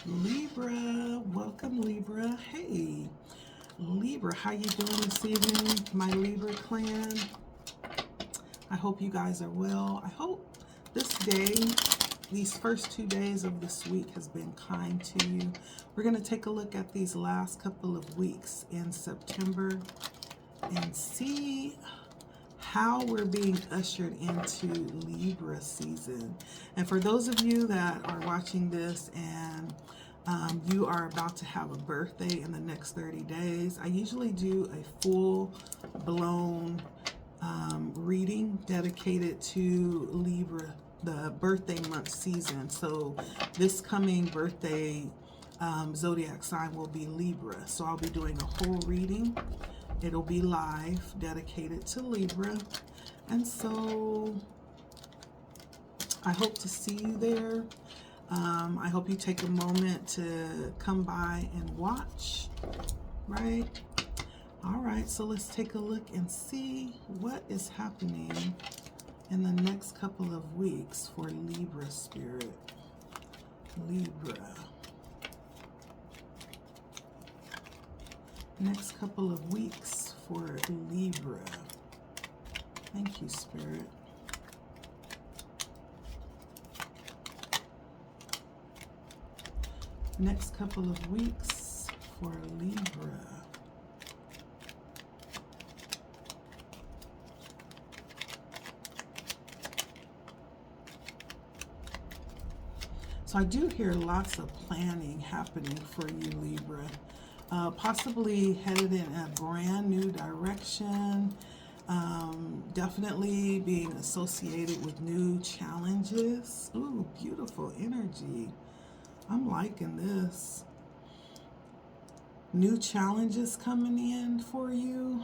Libra, welcome Libra. Hey, Libra, how you doing this evening, my Libra clan? I hope you guys are well. I hope this day, these first 2 days of this week has been kind to you. We're going to take a look at these last couple of weeks in September and see how we're being ushered into Libra season. And for those of you that are watching this and you are about to have a birthday in the next 30 days, I usually do a full-blown reading dedicated to Libra, the birthday month season. So this coming birthday zodiac sign will be Libra. So I'll be doing a whole reading. It'll be live, dedicated to Libra. And so I hope to see you there. I hope you take a moment to come by and watch, right? All right, so let's take a look and see what is happening in the next couple of weeks for Libra spirit. Libra. Next couple of weeks for Libra. Thank you, Spirit. Next couple of weeks for Libra. So I do hear lots of planning happening for you, Libra. Possibly headed in a brand new direction. Definitely being associated with new challenges. Ooh, beautiful energy. I'm liking this. New challenges coming in for you.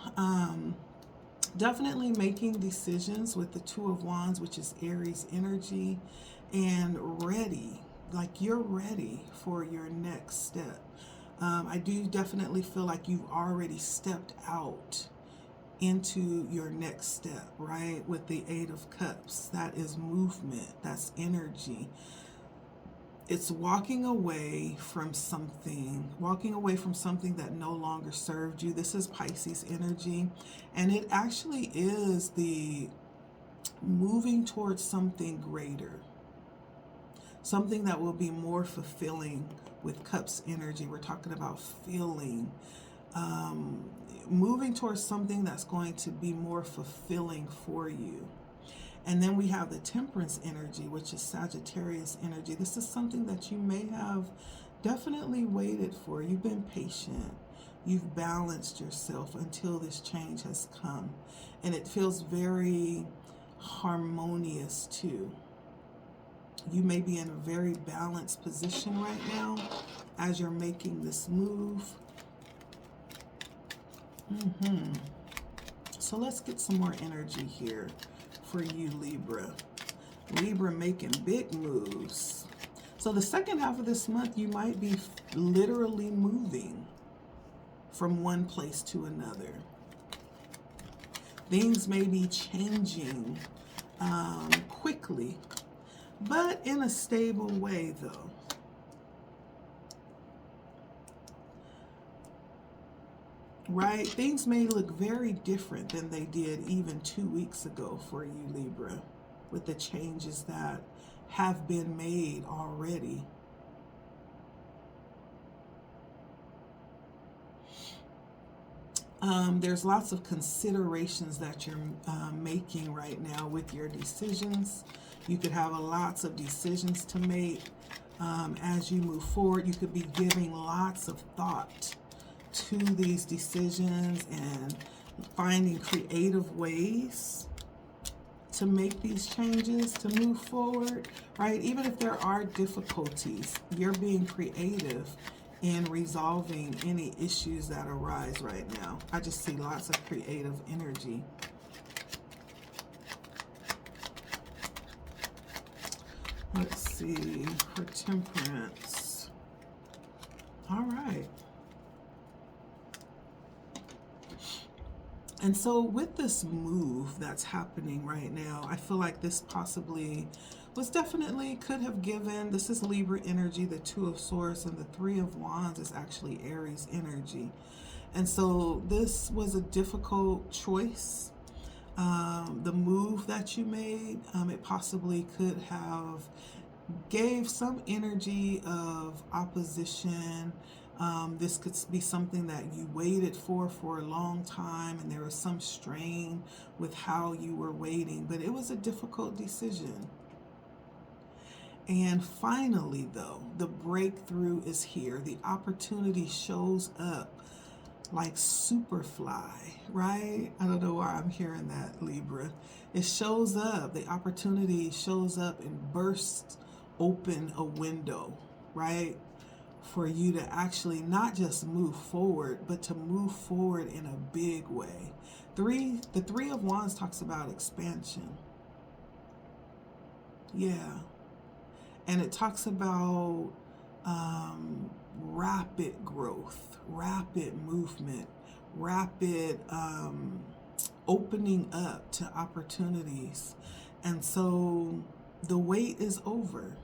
Definitely making decisions with the Two of Wands, which is Aries energy, and ready. Like you're ready for your next step. I do definitely feel like you've already stepped out into your next step, right? With the Eight of Cups, that is movement, that's energy. It's walking away from something that no longer served you. This is Pisces energy, and it actually is the moving towards something greater, something that will be more fulfilling. With Cups energy, we're talking about feeling, moving towards something that's going to be more fulfilling for you. And then we have the Temperance energy, which is Sagittarius energy. This is something that you may have definitely waited for. You've been patient. You've balanced yourself until this change has come. And it feels very harmonious too. You may be in a very balanced position right now as you're making this move. So let's get some more energy here for you, Libra. Libra making big moves. So the second half of this month, you might be literally moving from one place to another. Things may be changing quickly, but in a stable way, though. Right? Things may look very different than they did even 2 weeks ago for you, Libra, with the changes that have been made already. There's lots of considerations that you're making right now with your decisions. You could have lots of decisions to make as you move forward. You could be giving lots of thought to these decisions and finding creative ways to make these changes, to move forward, right? Even if there are difficulties, you're being creative in resolving any issues that arise right now. I just see lots of creative energy. Let's see, for Temperance. All right. And so with this move that's happening right now, I feel like this possibly was definitely could have given. This is Libra energy, the Two of Swords, and the Three of Wands is actually Aries energy. And so this was a difficult choice. The move that you made, it possibly could have gave some energy of opposition. This could be something that you waited for a long time, and there was some strain with how you were waiting, but it was a difficult decision. And finally, though, the breakthrough is here. The opportunity shows up like Superfly, right? I don't know why I'm hearing that, Libra. It shows up, the opportunity shows up and bursts open a window, right? For you to actually not just move forward, but to move forward in a big way. The Three of Wands talks about expansion. Yeah. And it talks about rapid growth, rapid movement, rapid opening up to opportunities. And so the wait is over.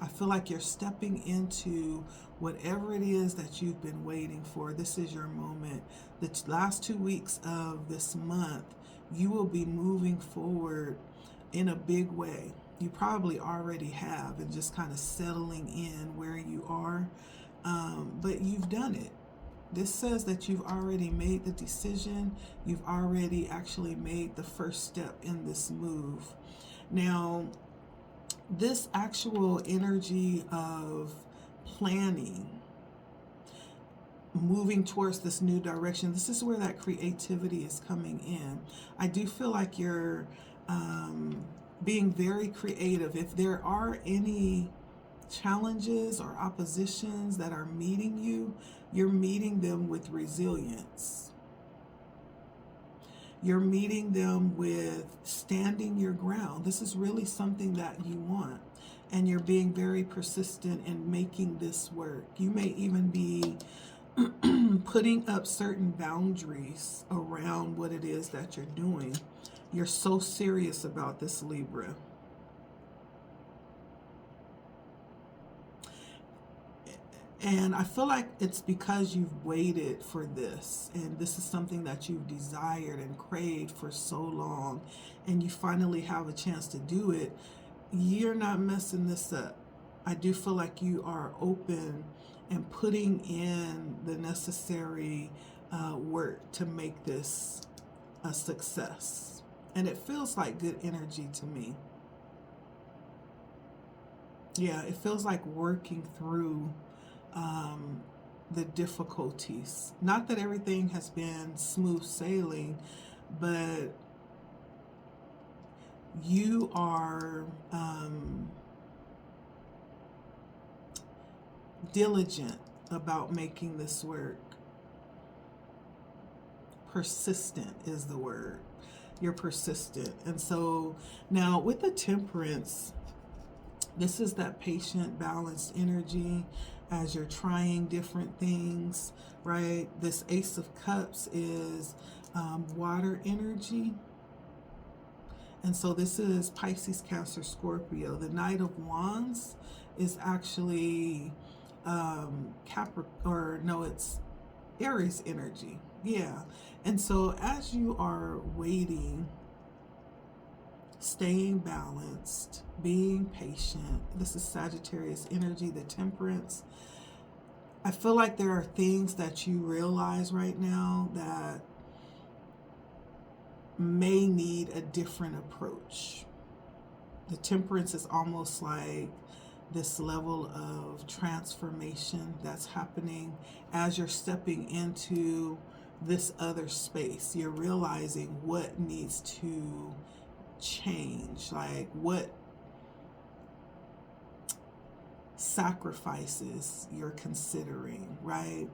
I feel like you're stepping into whatever it is that you've been waiting for. This is your moment. The last 2 weeks of this month, you will be moving forward in a big way. You probably already have, and just kind of settling in where you are. But you've done it. This says that you've already made the decision. You've already actually made the first step in this move. Now, this actual energy of planning, moving towards this new direction, this is where that creativity is coming in. I do feel like you're being very creative. If there are any challenges or oppositions that are meeting you, you're meeting them with resilience. You're meeting them with standing your ground. This is really something that you want. And you're being very persistent in making this work. You may even be putting up certain boundaries around what it is that you're doing. You're so serious about this, Libra. And I feel like it's because you've waited for this, and this is something that you've desired and craved for so long, and you finally have a chance to do it. You're not messing this up. I do feel like you are open and putting in the necessary work to make this a success. And it feels like good energy to me. Yeah, it feels like working through the difficulties. Not that everything has been smooth sailing, but you are diligent about making this work. Persistent is the word. You're persistent. And so now with the Temperance, this is that patient, balanced energy as you're trying different things, right? This Ace of Cups is water energy. And so this is Pisces, Cancer, Scorpio. The Knight of Wands is actually it's Aries energy. Yeah. And so as you are waiting, staying balanced, being patient, this is Sagittarius energy, the Temperance. I feel like there are things that you realize right now that may need a different approach. The Temperance is almost like this level of transformation that's happening as you're stepping into this other space. You're realizing what needs to change, like what sacrifices you're considering, right?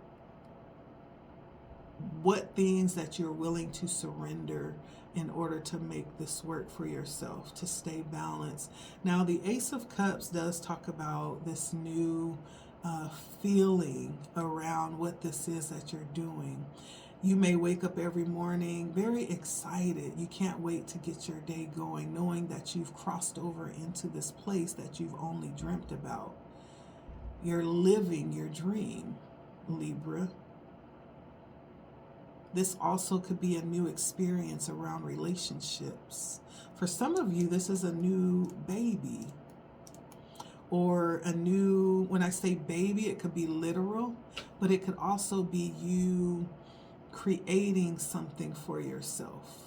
What things that you're willing to surrender in order to make this work for yourself, to stay balanced. Now, the Ace of Cups does talk about this new feeling around what this is that you're doing. You may wake up every morning very excited. You can't wait to get your day going, knowing that you've crossed over into this place that you've only dreamt about. You're living your dream, Libra. This also could be a new experience around relationships. For some of you, this is a new baby, or a new, when I say baby, it could be literal, but it could also be you creating something for yourself,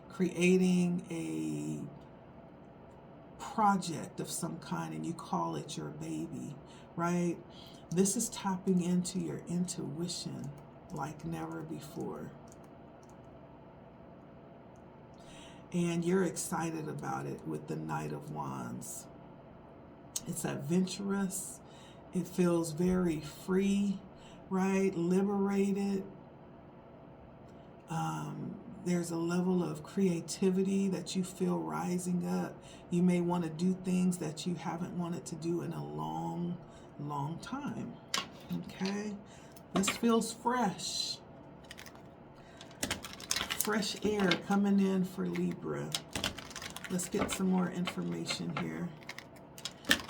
creating a project of some kind, and you call it your baby, right? This is tapping into your intuition like never before. And you're excited about it with the Knight of Wands. It's adventurous. It feels very free, right? Liberated. There's a level of creativity that you feel rising up. You may want to do things that you haven't wanted to do in a long, long time. Okay? This feels fresh. Fresh air coming in for Libra. Let's get some more information here.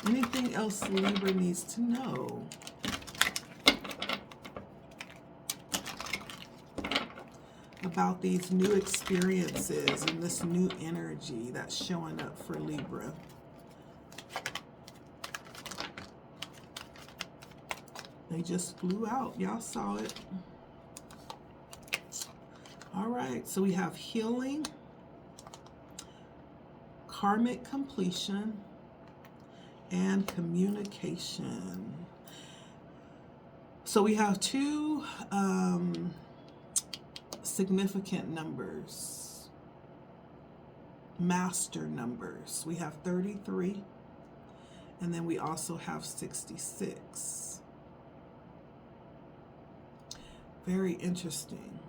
Anything else Libra needs to know? About these new experiences and this new energy that's showing up for Libra. They just flew out. Y'all saw it. All right, so we have healing, karmic completion, and communication. So we have two significant numbers, master numbers. We have 33, and then we also have 66. Very interesting.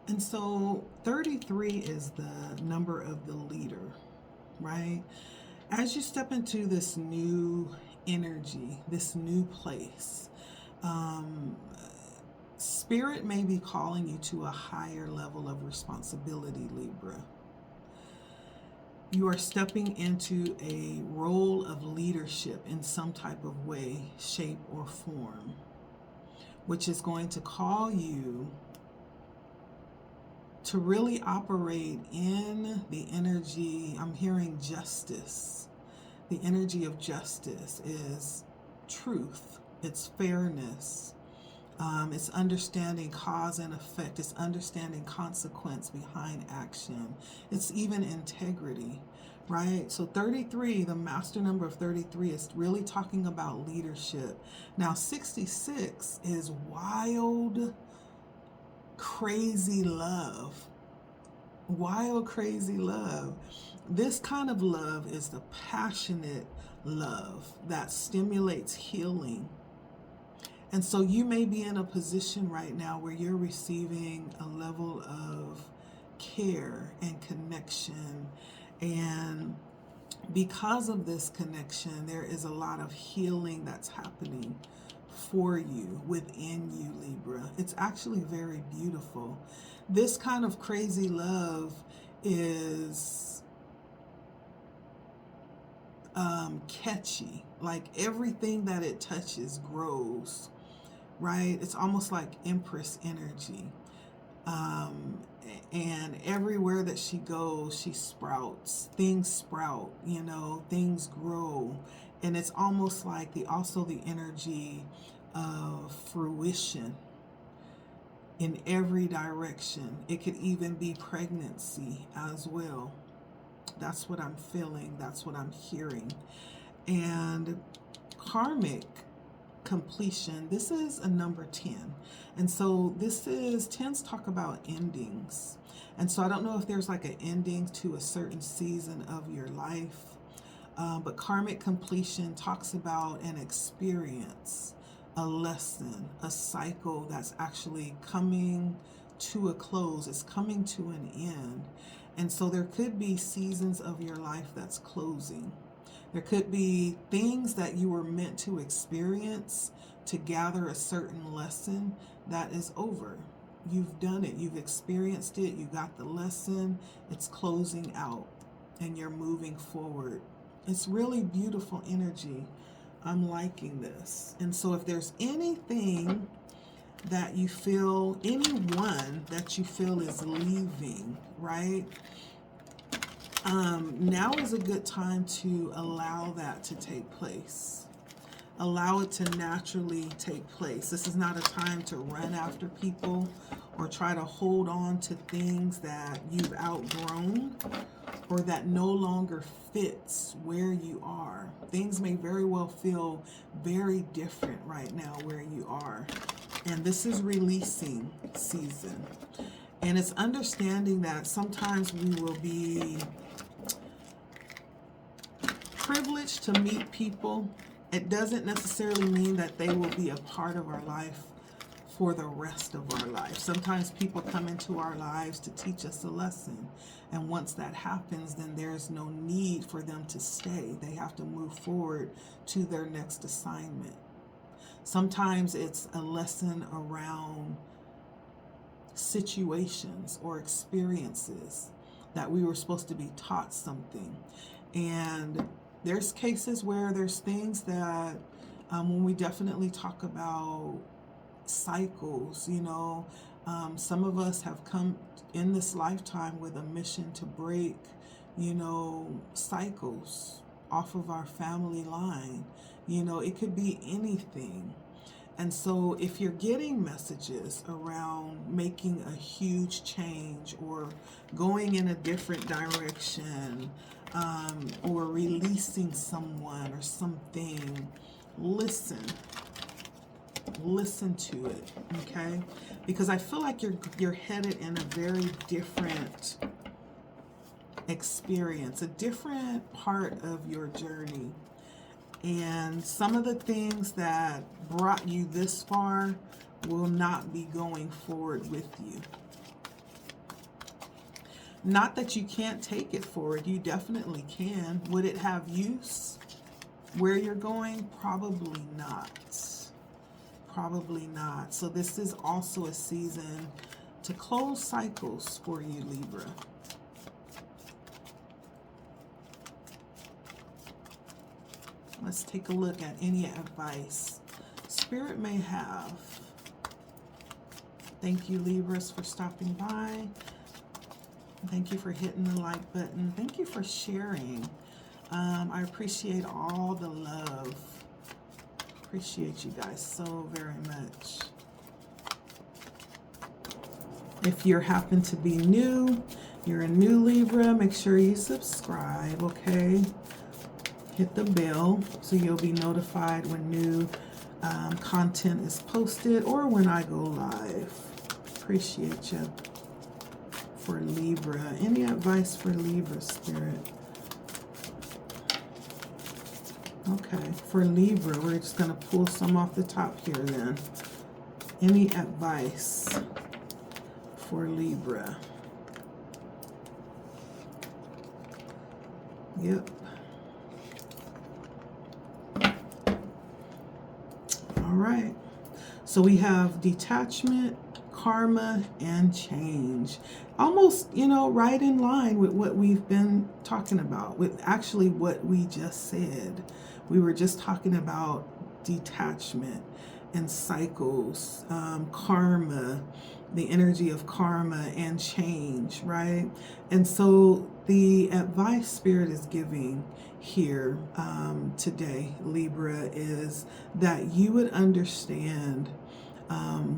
And so 33 is the number of the leader, right? As you step into this new energy, this new place, Spirit may be calling you to a higher level of responsibility, Libra. You are stepping into a role of leadership in some type of way, shape, or form, which is going to call you to really operate in the energy. I'm hearing justice. The energy of justice is truth. It's fairness. It's understanding cause and effect. It's understanding consequence behind action. It's even integrity, right? So 33, the master number of 33, is really talking about leadership. Now 66 is wild, crazy love. Wild, crazy love. This kind of love is the passionate love that stimulates healing. And so you may be in a position right now where you're receiving a level of care and connection. And because of this connection, there is a lot of healing that's happening for you, within you, Libra. It's actually very beautiful. This kind of crazy love is catchy. Like everything that it touches grows, right? It's almost like Empress energy. And everywhere that she goes, she sprouts. Things sprout, you know, things grow. And it's almost like also the energy of fruition in every direction. It could even be pregnancy as well. That's what I'm feeling. That's what I'm hearing. And karmic completion, this is a number 10. And so this is, 10s talk about endings. And so I don't know if there's like an ending to a certain season of your life, but karmic completion talks about an experience, a lesson, a cycle that's actually coming to a close. It's coming to an end. And so there could be seasons of your life that's closing. There could be things that you were meant to experience, to gather a certain lesson that is over. You've done it, you've experienced it, you got the lesson, it's closing out, and you're moving forward. It's really beautiful energy. I'm liking this. And so if there's anything that you feel, anyone that you feel is leaving, right? Now is a good time to allow that to take place. Allow it to naturally take place. This is not a time to run after people or try to hold on to things that you've outgrown or that no longer fits where you are. Things may very well feel very different right now where you are. And this is releasing season. And it's understanding that sometimes we will be privileged to meet people. It doesn't necessarily mean that they will be a part of our life for the rest of our life. Sometimes people come into our lives to teach us a lesson. And once that happens, then there's no need for them to stay. They have to move forward to their next assignment. Sometimes it's a lesson around situations or experiences that we were supposed to be taught something. And there's cases where there's things that when we definitely talk about cycles, you know, some of us have come in this lifetime with a mission to break, you know, cycles off of our family line. You know, it could be anything. And so if you're getting messages around making a huge change or going in a different direction, or releasing someone or something, listen to it, okay? Because I feel like you're headed in a very different experience, a different part of your journey. And some of the things that brought you this far will not be going forward with you. Not that you can't take it forward, you definitely can. Would it have use where you're going? Probably not. Probably not. So this is also a season to close cycles for you, Libra. Let's take a look at any advice Spirit may have. Thank you, Libras, for stopping by. Thank you for hitting the like button. Thank you for sharing. I appreciate all the love. Appreciate you guys so very much. If you happen to be new, you're a new Libra, make sure you subscribe, okay? Hit the bell so you'll be notified when new content is posted or when I go live. Appreciate you. For Libra, any advice for Libra, Spirit? Okay, for Libra, we're just going to pull some off the top here then. Any advice for Libra? Yep. All right. So we have detachment, karma, and change. Almost, you know, right in line with what we've been talking about, with actually what we just said. We were just talking about detachment and cycles, karma, the energy of karma and change, right? And so the advice Spirit is giving here today, Libra, is that you would understand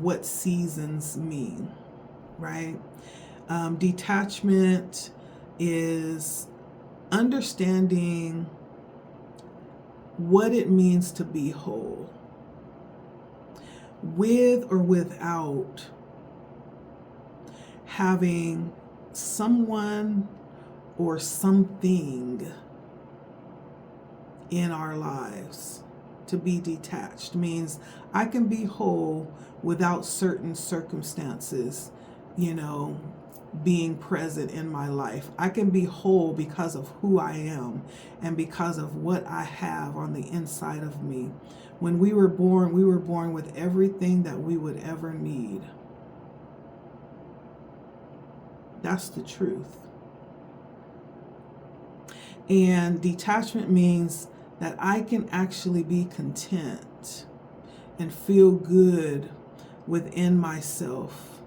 what seasons mean, right? Detachment is understanding what it means to be whole, with or without having someone or something in our lives. To be detached means I can be whole without certain circumstances, you know, being present in my life. I can be whole because of who I am and because of what I have on the inside of me. When we were born with everything that we would ever need. That's the truth. And detachment means that I can actually be content and feel good within myself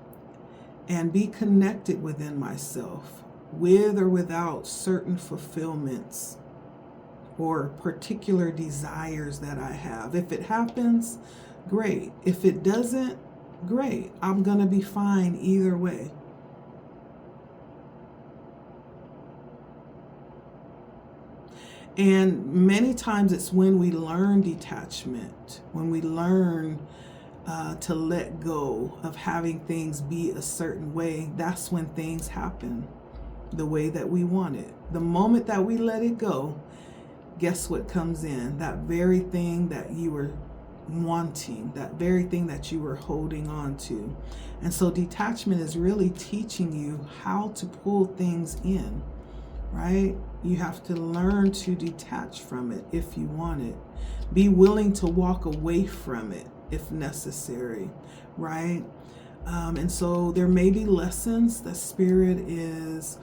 and be connected within myself with or without certain fulfillments or particular desires that I have. If it happens, great. If it doesn't, great. I'm going to be fine either way. And many times it's when we learn detachment, when we learn to let go of having things be a certain way, that's when things happen the way that we want it. The moment that we let it go, guess what comes in? That very thing that you were wanting, that very thing that you were holding on to. And so detachment is really teaching you how to pull things in, right? You have to learn to detach from it if you want it. Be willing to walk away from it if necessary, right? And so there may be lessons that Spirit is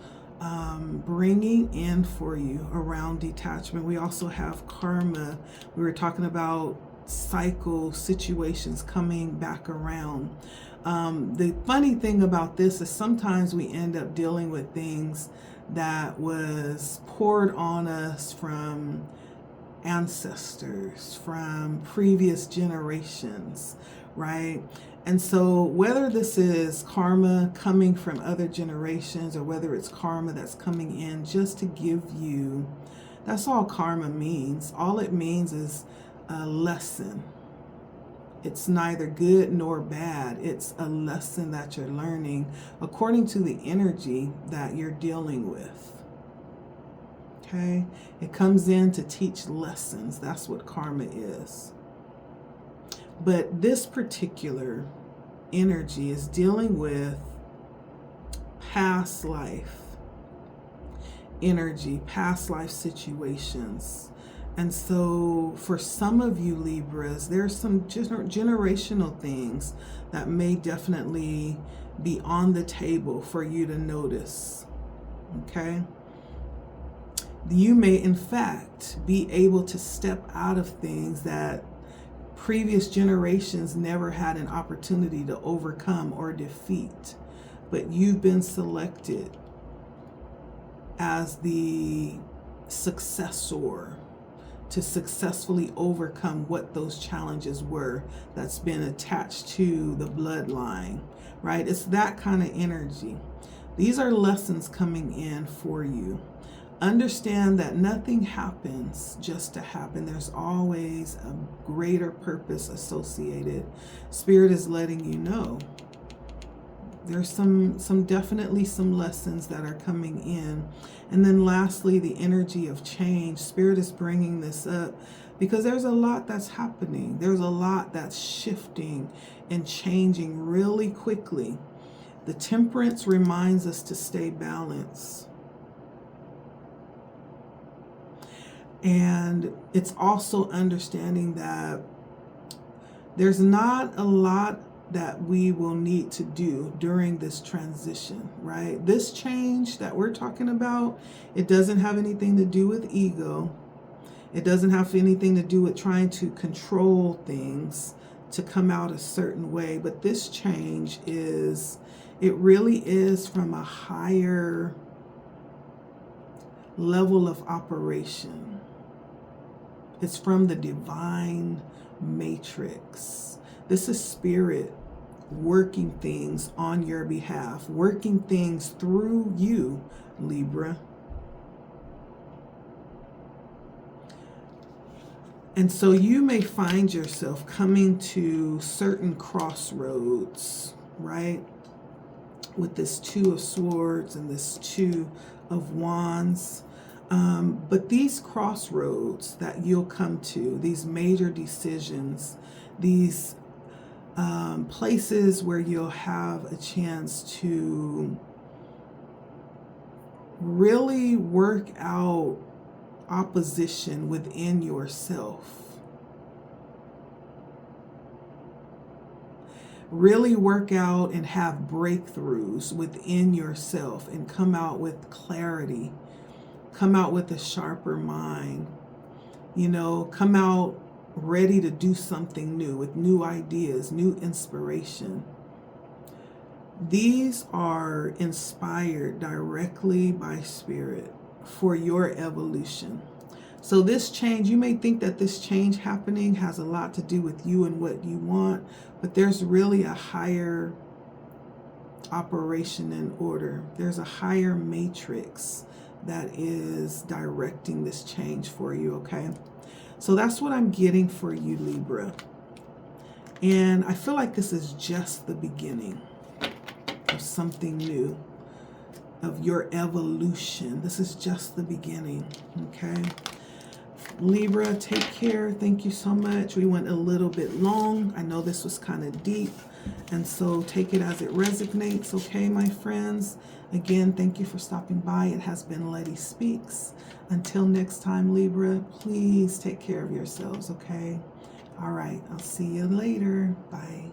bringing in for you around detachment. We also have karma. We were talking about cycle situations coming back around. The funny thing about this is sometimes we end up dealing with things that was poured on us from ancestors, from previous generations, right? And so whether this is karma coming from other generations or whether it's karma that's coming in just to give you, that's all karma means. All it means is a lesson. It's neither good nor bad. It's a lesson that you're learning according to the energy that you're dealing with. Okay? It comes in to teach lessons. That's what karma is. But this particular energy is dealing with past life energy, past life situations. And so for some of you Libras, there's some generational things that may definitely be on the table for you to notice. Okay? You may, in fact, be able to step out of things that previous generations never had an opportunity to overcome or defeat, but you've been selected as the successor to successfully overcome what those challenges were that's been attached to the bloodline, right? It's that kind of energy. These are lessons coming in for you. Understand that nothing happens just to happen. There's always a greater purpose associated. Spirit is letting you know. There's definitely some lessons that are coming in. And then lastly, the energy of change. Spirit is bringing this up because there's a lot that's happening. There's a lot that's shifting and changing really quickly. The Temperance reminds us to stay balanced. And it's also understanding that there's not a lot that we will need to do during this transition, right? This change that we're talking about, it doesn't have anything to do with ego. It doesn't have anything to do with trying to control things to come out a certain way. But this change it really is from a higher level of operation. It's from the divine matrix. This is Spirit working things on your behalf, working things through you, Libra. And so you may find yourself coming to certain crossroads, right? With this Two of Swords and this Two of Wands. But these crossroads that you'll come to, these major decisions, these places where you'll have a chance to really work out opposition within yourself. Really work out and have breakthroughs within yourself and come out with clarity, come out with a sharper mind, you know, come out ready to do something new with new ideas, new inspiration. These are inspired directly by Spirit for your evolution. So this change, you may think that this change happening has a lot to do with you and what you want, but there's really a higher operation in order. There's a higher matrix that is directing this change for you, okay? So that's what I'm getting for you, Libra. And I feel like this is just the beginning of something new, of your evolution. This is just the beginning, okay? Libra, take care. Thank you so much. We went a little bit long. I know this was kind of deep, and so take it as it resonates, okay, my friends? Again, thank you for stopping by. It has been LettiSpeaks. Until next time, Libra, please take care of yourselves, okay? All right, I'll see you later. Bye.